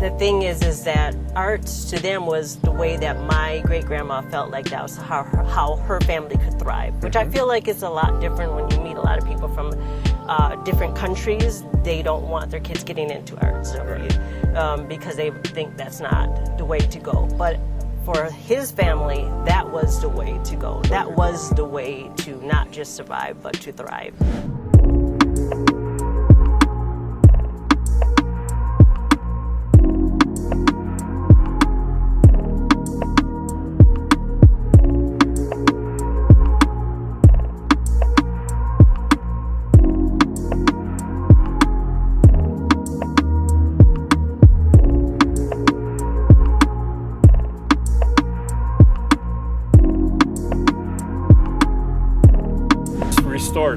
The thing is that art to them was the way that my great-grandma felt like that was how her family could thrive, which I feel like is a lot different when you meet a lot of people from different countries. They don't want their kids getting into art, so because they think that's not the way to go. But for his family, that was the way to go. That was the way to not just survive, but to thrive.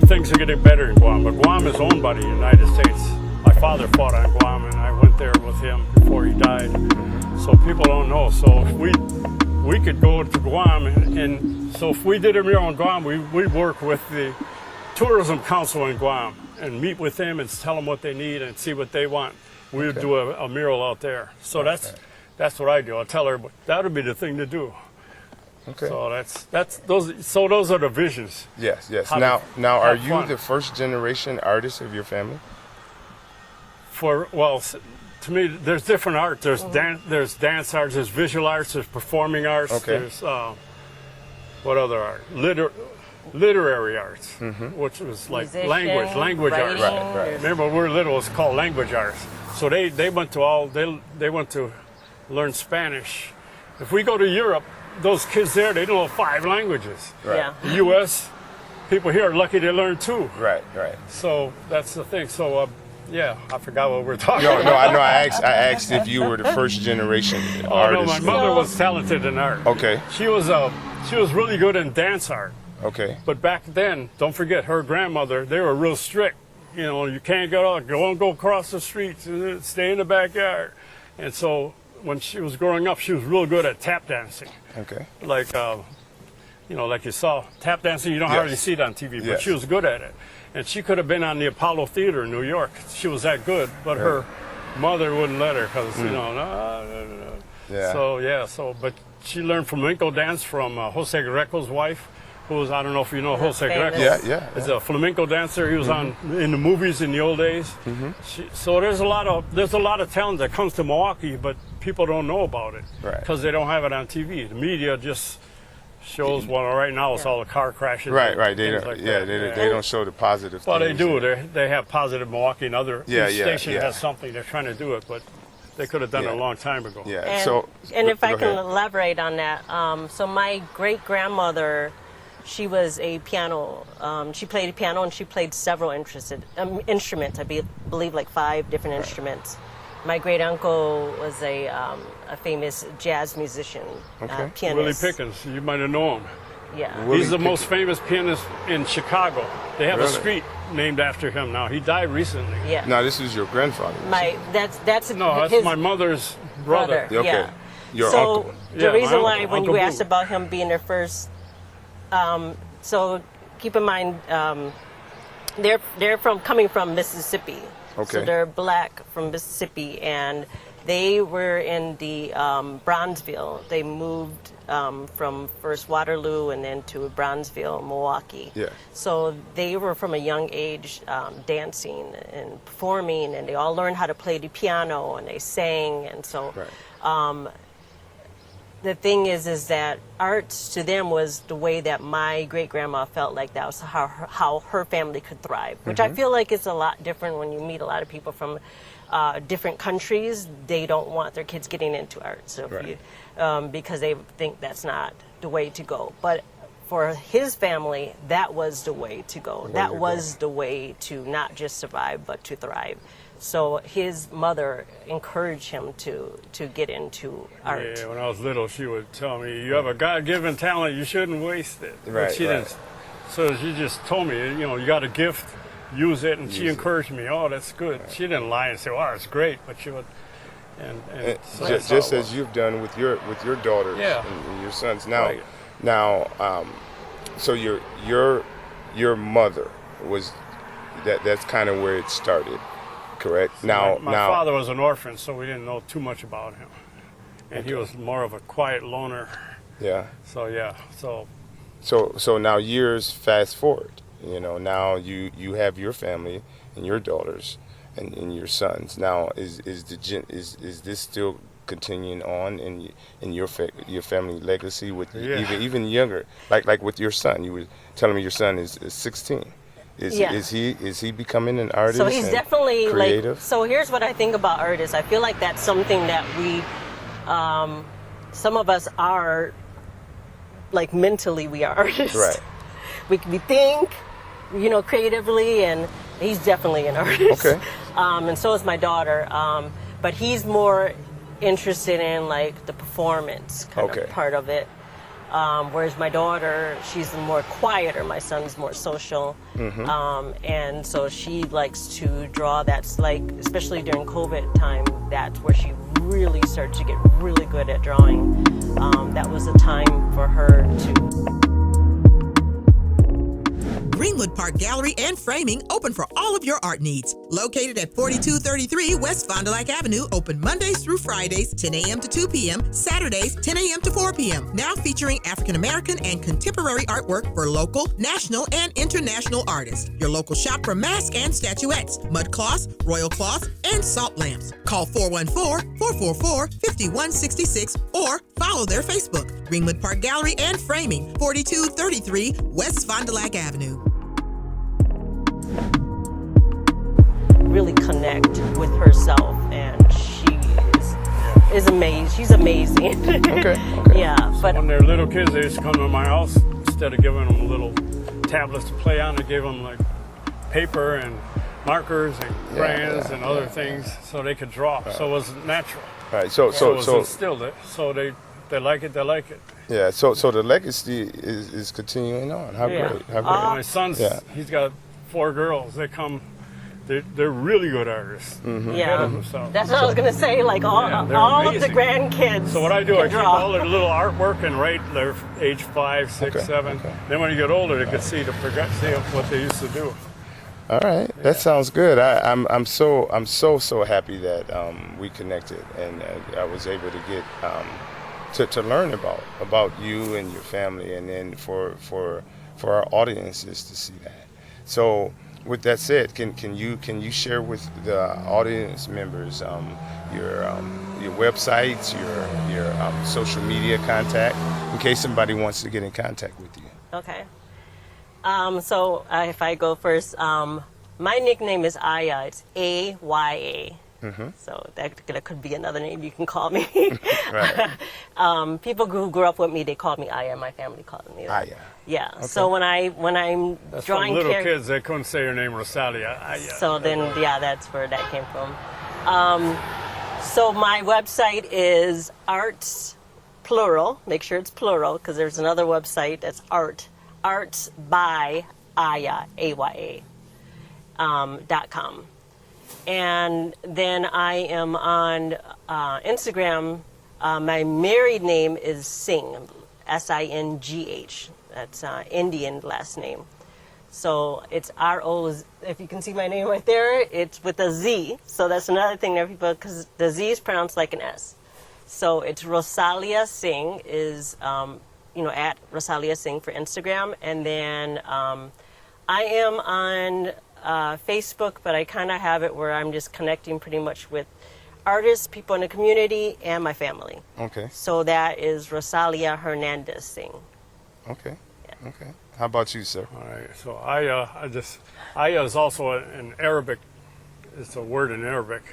Things are getting better in Guam, but Guam is owned by the United States. My father fought on Guam, and I went there with him before he died. So people don't know. So if we could go to Guam, and so if we did a mural in Guam, we'd work with the Tourism Council in Guam and meet with them and tell them what they need and see what they want. We would do a mural out there. So that's what I do. I tell her that would be the thing to do. Okay. So those are the visions. Yes. Now are you the first generation artist of your family? To me, there's different art. There's dance arts, there's visual arts, there's performing arts. Okay. There's what other art? Literary arts, which was like Musician, language arts. Right. Remember, when we were little, it's called language arts. So they went to learn Spanish. If we go to Europe, those kids there, they know 5 languages. Right. Yeah. The U.S. people here are lucky to learn 2. Right. So that's the thing. So I forgot what we're talking No, about. I asked if you were the first generation Oh artist. no, my mother was talented in art. Okay. She was really good in dance art. Okay. But back then, don't forget her grandmother. They were real strict. You know, you can't go across the street. Stay in the backyard. And so when she was growing up, she was real good at tap dancing. Okay. Like like you saw tap dancing. You don't hardly see it on TV, but she was good at it. And she could have been on the Apollo Theater in New York. She was that good, but her mother wouldn't let her because no. Yeah. But she learned flamenco dance from Jose Greco's wife, who was, I don't know if you know Jose Greco. Yeah. He's a flamenco dancer. He was on in the movies in the old days. So there's a lot of talent that comes to Milwaukee, but people don't know about it because they don't have it on TV. The media just shows right now it's all the car crashes. Right. They don't show the positive. Well, they things. do. They have Positive Milwaukee, and each station yeah. has something. They're trying to do it, but they could have done it a long time ago. Yeah. And if I can elaborate on that, so my great-grandmother, she was a piano. She played piano and she played several instruments. I believe like 5 different instruments. My great uncle was a famous jazz musician, pianist. Willie Pickens, you might have known him. Yeah. He's the most famous pianist in Chicago. They have a street named after him now. He died recently. Yeah. Now this is your grandfather. That's my mother's brother. Okay. Yeah. Your so uncle. The reason why uncle, when Uncle you asked Boo. about him being their first, so keep in mind they're coming from Mississippi. Okay. So they're black from Mississippi, and they were in the Bronzeville. They moved from first Waterloo and then to Bronzeville, Milwaukee. Yeah. So they were from a young age dancing and performing, and they all learned how to play the piano, and they sang, and so. Right. The thing is that art to them was the way that my great-grandma felt like that was how her family could thrive, which I feel like is a lot different when you meet a lot of people from different countries. They don't want their kids getting into art, so because they think that's not the way to go. But for his family, that was the way to go. That was the way to not just survive, but to thrive. So his mother encouraged him to get into art. Yeah, when I was little, she would tell me, "You have a God-given talent, you shouldn't waste it." Right. But she didn't. So she just told me, you got a gift, use it, and she encouraged me. Oh, that's good. She didn't lie and say, "Wow, it's great," but she would. And so just as you've done with your daughters and your sons. So your mother was that's kind of where it started. Correct. So Now, my father was an orphan, so we didn't know too much about him, and he was more of a quiet loner. yeah. So yeah, So now years fast forward. You know, now you have your family and your daughters and your sons. Now is this still continuing on in your family legacy with even younger, like with your son? You were telling me your son is 16. Is he becoming an artist? So he's definitely creative? like. So here's what I think about artists. I feel like that's something that we, some of us are, like mentally we are artists. Right. We think, creatively, and he's definitely an artist. Okay. And so is my daughter. But he's more interested in like the performance kind of part of it. Whereas my daughter, she's more quieter. My son's more social. And so she likes to draw. That's like, especially during COVID time, that's where she really started to get really good at drawing. That was a time for her to... Greenwood Park Gallery and Framing, open for all of your art needs. Located at 4233 West Fond du Lac Avenue, open Mondays through Fridays, 10 a.m. to 2 p.m., Saturdays, 10 a.m. to 4 p.m. Now featuring African American and contemporary artwork for local, national, and international artists. Your local shop for masks and statuettes, mud cloths, royal cloths, and salt lamps. Call 414-444-5166 or follow their Facebook. Greenwood Park Gallery and Framing, 4233 West Fond du Lac Avenue. really connect with herself, and she is amazing. She's amazing. Okay. Yeah, So but when they're little kids, they used to come to my house. Instead of giving them little tablets to play on, I gave them like paper and markers and crayons and other things so they could draw. So it was natural. Right. So it was instilled. So they like it. They like it. Yeah. So the legacy is continuing on. How Yeah. great. How great. My son's he's got 4 girls. They come. They're really good artists. yeah, that's what I was gonna say. Like all of the amazing. grandkids. So what I do, I can keep draw. all their little artwork and write their age 5, 6, 7. Then when you get older, they can see the see what they used to do. All right, that sounds good. I'm so happy that we connected, and I was able to get to learn about you and your family, and then for our audiences to see that. So with that said, can you share with the audience members your websites, your social media contact, in case somebody wants to get in contact with you? Okay. So if I go first, my nickname is Aya. It's A-Y-A. So that could be another name you can call me. Right. People who grew up with me, they called me Aya. My family called me that. Aya. Yeah. Okay. So when I'm That's drawing from little kids, they couldn't say your name, Rozalia. So then, that's where that came from. So my website is arts, plural. Make sure it's plural, because there's another website that's arts by Aya, A-Y-A, .com. And then I am on Instagram. My married name is Singh, S-I-N-G-H. That's Indian last name. So it's R-O, if you can see my name right there, it's with a Z. So that's another thing that people, because the Z is pronounced like an S. So it's Rozalia Singh is, at Rozalia Singh for Instagram. And then I am on Facebook, but I kind of have it where I'm just connecting pretty much with artists, people in the community, and my family. Okay. So that is Rozalia Hernandez-Singh. Okay. Yeah. Okay. How about you, sir? All right. So Aya is also an Arabic. It's a word in Arabic.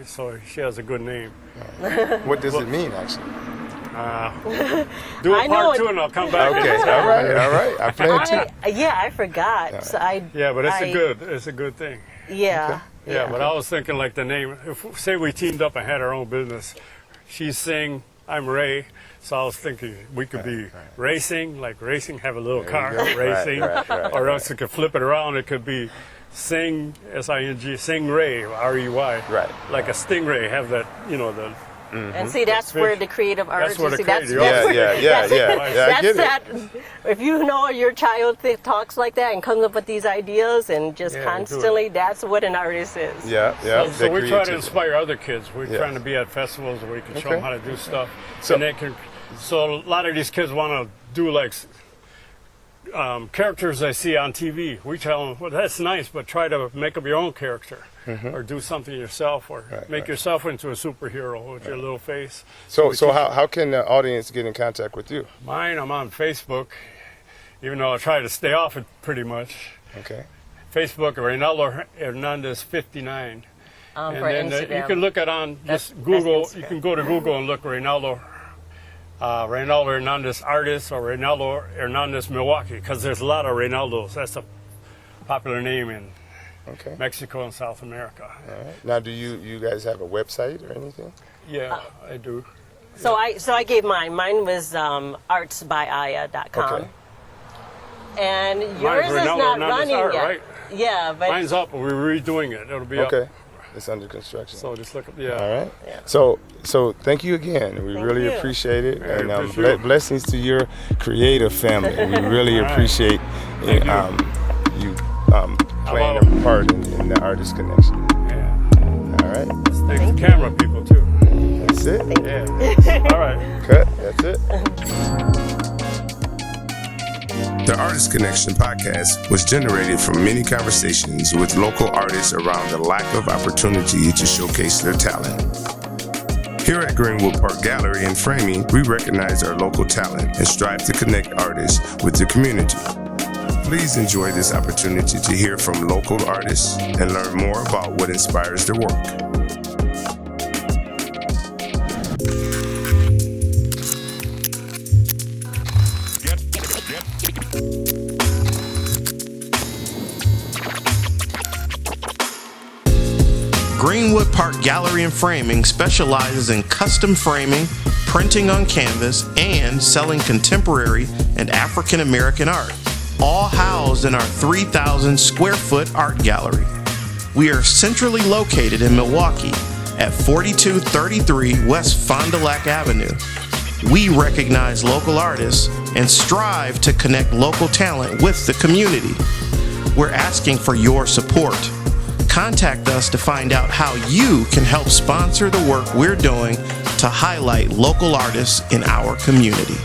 So she has a good name. What does it mean, actually? Do a part 2 and I'll come back. Okay. All right. I plan to. I forgot. Yeah. So but it's a good thing. Yeah. Okay. Yeah, but I was thinking like the name. If say we teamed up and had our own business, she's Singh, I'm Ray. So I was thinking we could be racing, like racing, have a little car, racing, or else we could flip it around. It could be Sing, S-I-N-G, Sing Ray, R-E-Y, right? Like a stingray, have that, the And see, that's where the creative artist. where the see, creative- I get it. that. If you know your child talks like that and comes up with these ideas and just Yeah, do it. constantly, that's what an artist is. Yeah, yeah. So we try to creativity. inspire other kids. We're Yeah. trying to be at festivals where we can show Okay. them how to do stuff. So- And they can. So a lot of these kids want to do like characters they see on TV. We tell them, well, that's nice, but try to make up your own character, or do something yourself, or make yourself into a superhero with your little face. So we teach how can the audience get in contact with you? Mine, I'm on Facebook, even though I try to stay off it pretty much. Okay. Facebook, Reynaldo Hernandez 59. And For then Instagram. you can look it on just That's Google. Instagram. You can go to Google and look Reynaldo Hernandez artist or Reynaldo Hernandez Milwaukee, because there's a lot of Reynaldos. That's a popular name in Okay. Mexico and South America. All right. Now, do you guys have a website or anything? Yeah, I do. So I gave mine. Mine was artsbyaya.com. Okay. And yours is Reynaldo not Hernandez running art, yet. right? Yeah, but Mine's up, but we're redoing it. It'll be up. Okay. It's under construction. So just look up. Yeah. All right. Yeah. So thank you again. We Thank really you. appreciate it, Yeah, and appreciate it. blessings to your creative family. We really All right. appreciate Thank you playing about- a part in the artist connection. Yeah. All right. Thanks to camera people too. That's it. Yeah. All right. Cut. That's it. The Artist Connection podcast was generated from many conversations with local artists around the lack of opportunity to showcase their talent. Here at Greenwood Park Gallery and Framing, we recognize our local talent and strive to connect artists with the community. Please enjoy this opportunity to hear from local artists and learn more about what inspires their work. Greenwood Park Gallery and Framing specializes in custom framing, printing on canvas, and selling contemporary and African American art, all housed in our 3,000 square foot art gallery. We are centrally located in Milwaukee at 4233 West Fond du Lac Avenue. We recognize local artists and strive to connect local talent with the community. We're asking for your support. Contact us to find out how you can help sponsor the work we're doing to highlight local artists in our community.